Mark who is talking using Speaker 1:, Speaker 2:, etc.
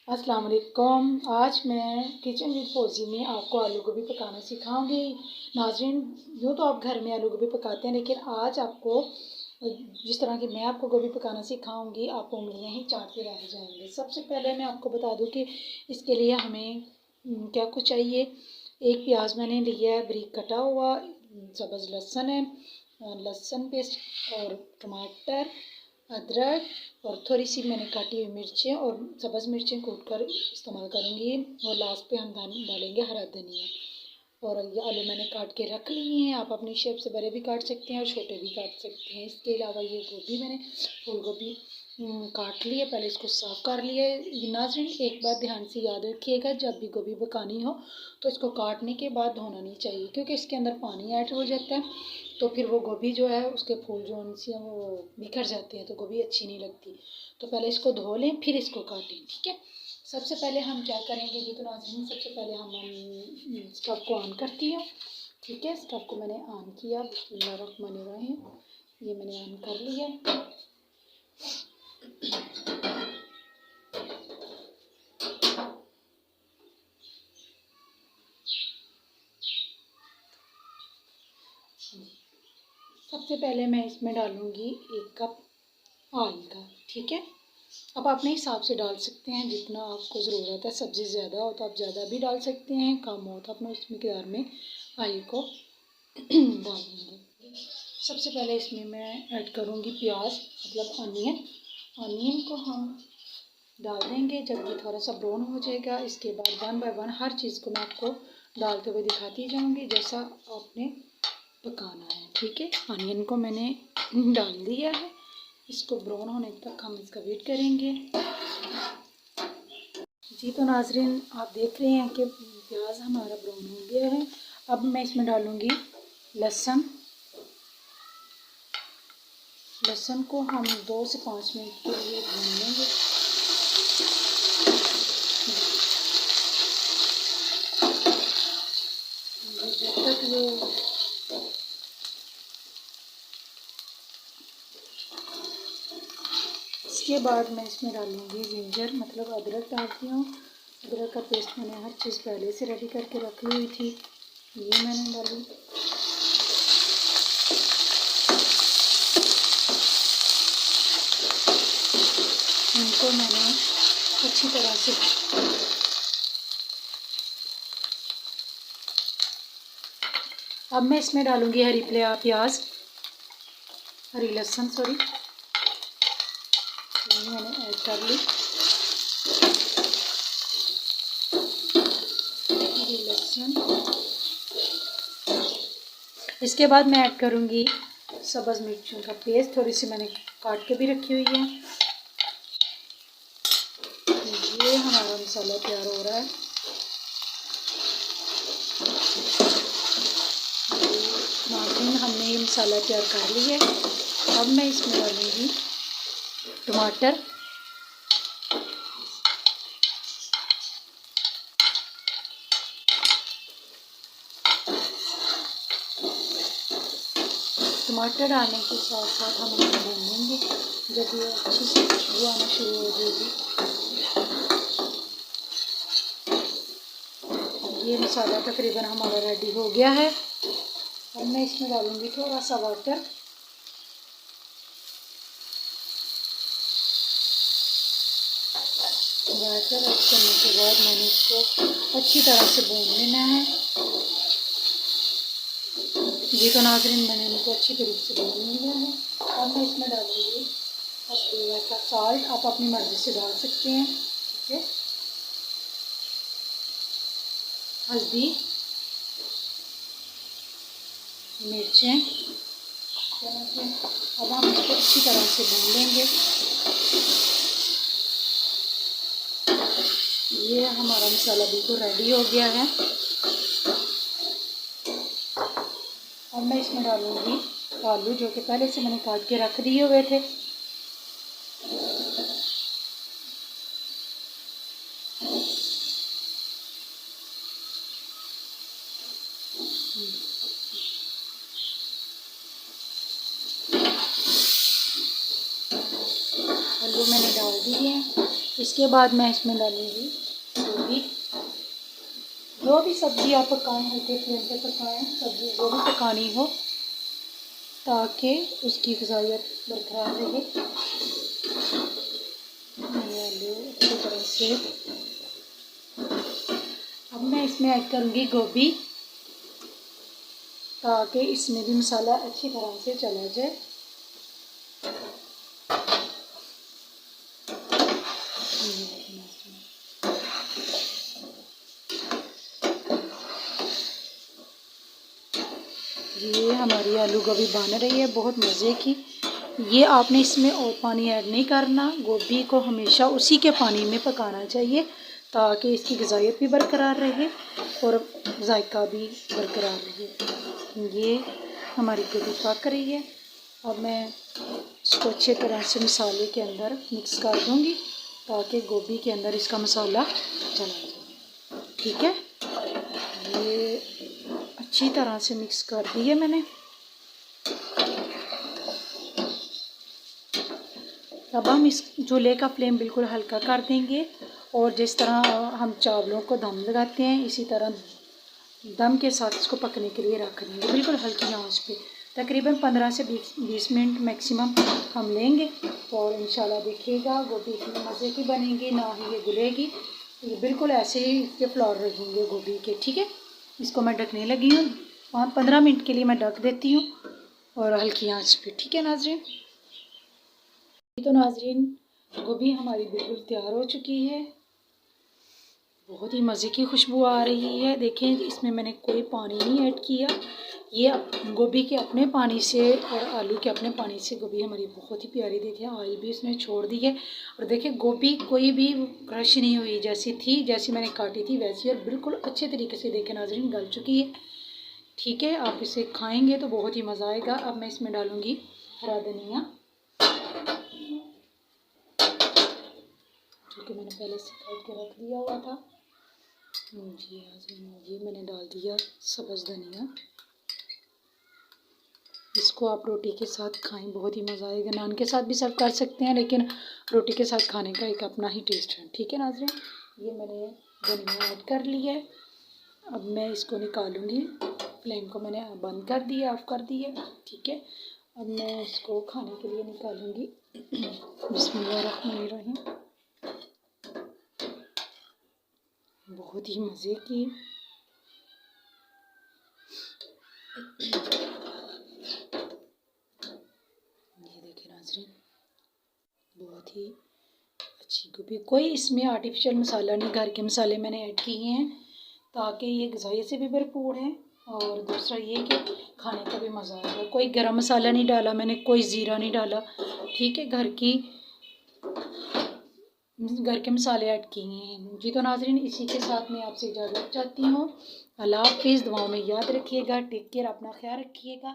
Speaker 1: अस्सलाम वालेकुम। आज मैं किचन विद फौजी में आपको आलू गोभी पकाना सिखाऊंगी। नाज़रीन, यूँ तो आप घर में आलू गोभी पकाते हैं, लेकिन आज आपको जिस तरह की मैं आपको गोभी पकाना सिखाऊंगी आप उंगलियां ही चाटते रह जाएंगे। सबसे पहले मैं आपको बता दूं कि इसके लिए हमें क्या कुछ चाहिए। एक प्याज मैंने लिया है बारीक कटा हुआ, सब्ज़ लहसुन है, लहसुन पेस्ट और टमाटर, अदरक और थोड़ी सी मैंने काटी हुई मिर्चें और सब्ज़ मिर्चें कूट कर इस्तेमाल करूँगी। और लास्ट पे हम डालेंगे हरा धनिया। और ये आलू मैंने काट के रख लिए हैं। आप अपनी शेप से बड़े भी काट सकते हैं और छोटे भी काट सकते हैं। इसके अलावा ये गोभी मैंने फूल गोभी काट लिए, पहले इसको साफ़ कर लिए। नाज़रीन, एक बात ध्यान से याद रखिएगा, जब भी गोभी पकानी हो तो इसको काटने के बाद धोना नहीं चाहिए, क्योंकि इसके अंदर पानी ऐड हो जाता है। तो फिर वो गोभी जो है उसके फूल जो उनसे वो बिखर जाते हैं, तो गोभी अच्छी नहीं लगती। तो पहले इसको धो लें फिर इसको काटें, ठीक है। सबसे पहले हम क्या करेंगे जी, तो नाज़रीन सबसे पहले हम स्टव को ऑन करती हूँ, ठीक है। स्टव को मैंने ऑन किया, बिस्मिल्लाहिर्रहमानिर्रहीम। ये मैंने ऑन कर लिया। सबसे पहले मैं इसमें डालूँगी 1 कप ऑयल का, ठीक है। अब अपने हिसाब से डाल सकते हैं जितना आपको ज़रूरत है। सब्ज़ी ज़्यादा हो तो आप ज़्यादा भी डाल सकते हैं, कम हो तो अपने उस मकदार में ऑयल को डाल देंगे। सबसे पहले इसमें मैं ऐड करूँगी प्याज, मतलब अनियन। अनियन को हम डाल देंगे जब ये थोड़ा सा ब्राउन हो जाएगा। इसके बाद 1 बाय 1 हर चीज़ को मैं आपको डालते हुए दिखाती जाऊँगी जैसा आपने पकाना है, ठीक है। अनियन को मैंने डाल दिया है, इसको ब्राउन होने तक हम इसका वेट करेंगे जी। तो नाज़रीन, आप देख रहे हैं कि प्याज हमारा ब्राउन हो गया है। अब मैं इसमें डालूँगी लहसुन। लहसुन को हम 2 से 5 मिनट के लिए भून लेंगे। जब तक ये इसके बाद मैं इसमें डालूँगी जिंजर, मतलब अदरक डालती हूँ। अदरक का पेस्ट मैंने हर चीज़ पहले से रेडी करके रखी हुई थी, ये मैंने डाली। इनको मैंने अच्छी तरह से अब मैं इसमें डालूँगी हरी प्याज, हरी लहसुन, सॉरी, ये मैंने ऐड कर ली। हरी लहसुन, इसके बाद मैं ऐड करूँगी सब्ज़ मिर्चों का पेस्ट, थोड़ी सी मैंने काट के भी रखी हुई है। ये हमारा मसाला तैयार हो रहा है। नाज़रीन, हमने ये मसाला तैयार कर लिया है। अब मैं इसमें डालूँगी टमाटर, टमाटर डालने के साथ साथ हम इसे भून लेंगे। जब ये अच्छी से खुशबू आना शुरू हो जाएगी, ये मसाला तकरीबन हमारा रेडी हो गया है। अब मैं इसमें डालूँगी थोड़ा सा वाटर। वाटर ऐड करने के बाद मैंने इसको अच्छी तरह से भून लेना है जी। तो नाज़रीन, मैंने इनको अच्छी तरीके से भून लिया है। अब मैं इसमें डालूँगी थोड़ा सा साल्ट, आप अपनी मर्ज़ी से डाल सकते हैं, ठीक है। हल्दी, मिर्चें। अब हम इसको अच्छी तरह से भून लेंगे। ये हमारा मसाला बिल्कुल रेडी हो गया है। अब मैं इसमें डालूँगी आलू, जो कि पहले से मैंने काट के रख दिए हुए थे। आलू मैंने डाल दिए हैं। इसके बाद मैं इसमें डालूँगी गोभी। जो भी सब्ज़ी आप पकाएं हल्के फ्लेम पे पकाएं, सब्ज़ी जो भी पकानी हो ताकि उसकी ग़िज़ाइयत बरकरार रहे। ये आलू अच्छी तरह से, अब मैं इसमें ऐड करूँगी गोभी ताकि इसमें भी मसाला अच्छी तरह से चला जाए। ये हमारी आलू गोभी बन रही है बहुत मज़े की। ये आपने इसमें और पानी ऐड नहीं करना, गोभी को हमेशा उसी के पानी में पकाना चाहिए ताकि इसकी ग़िज़ाइयत भी बरकरार रहे और जायका भी बरकरार रहे। ये हमारी गोभी पक रही है। अब मैं इसको अच्छे तरह से मसाले के अंदर मिक्स कर दूँगी ताकि गोभी के अंदर इसका मसाला चला जाए। ठीक है, ये अच्छी तरह से मिक्स कर दिए मैंने। अब हम इस चूल्हे का फ्लेम बिल्कुल हल्का कर देंगे और जिस तरह हम चावलों को दम लगाते हैं इसी तरह दम के साथ इसको पकने के लिए रख देंगे बिल्कुल हल्की आंच पे। तकरीबन 15 से 20 मिनट मैक्सिमम हम लेंगे और इंशाल्लाह देखिएगा गोभी इतनी मज़े की बनेगी, ना ही ये गुलेगी, ये बिल्कुल ऐसे ही इसके फ्लॉर रहेंगे गोभी के। ठीक है, इसको मैं ढकने लगी हूँ, 15 मिनट के लिए मैं ढक देती हूँ और हल्की आंच पे। ठीक है नाज़रीन, तो नाज़रीन गोभी हमारी बिल्कुल तैयार हो चुकी है, बहुत ही मज़े की खुशबू आ रही है। देखें इसमें मैंने कोई पानी नहीं ऐड किया, ये गोभी के अपने पानी से और आलू के अपने पानी से गोभी हमारी बहुत ही प्यारी, देखिए ऑयल भी इसने छोड़ दी है। और देखिए गोभी कोई भी क्रश नहीं हुई, जैसी थी जैसी मैंने काटी थी वैसी, और बिल्कुल अच्छे तरीके से देखें नाज़रीन गल चुकी है। ठीक है, आप इसे खाएंगे तो बहुत ही मज़ा आएगा। अब मैं इसमें डालूँगी हरा धनिया जो कि मैंने पहले से काट के रख दिया हुआ था। जी ये मैंने डाल दिया सब्ज़ धनिया। इसको आप रोटी के साथ खाएं, बहुत ही मज़ा आएगा। नान के साथ भी सर्व कर सकते हैं लेकिन रोटी के साथ खाने का एक अपना ही टेस्ट है। ठीक है नाज़रीन, ये मैंने धनिया ऐड कर लिया है। अब मैं इसको निकालूंगी, फ्लेम को मैंने बंद कर दिया, ऑफ़ कर दिया। ठीक है, अब मैं इसको खाने के लिए निकालूंगी। बिस्मिल्लाहिर्रहमानिर्रहीम, बहुत ही मज़े की ये देखिए नाज़रीन, बहुत ही अच्छी गोभी। कोई इसमें आर्टिफिशियल मसाला नहीं, घर के मसाले मैंने ऐड किए हैं ताकि ये ग़िज़ाइयत से भी भरपूर है और दूसरा ये कि खाने का भी मज़ा आएगा। कोई गरम मसाला नहीं डाला मैंने, कोई ज़ीरा नहीं डाला। ठीक है, घर के मसाले ऐड किए हैं। जी तो नाज़रीन इसी के साथ मैं आपसे इजाज़त चाहती हूँ। अल्लाह हाफ़िज़, दुआओं में याद रखिएगा। टेक केयर, अपना ख्याल रखिएगा।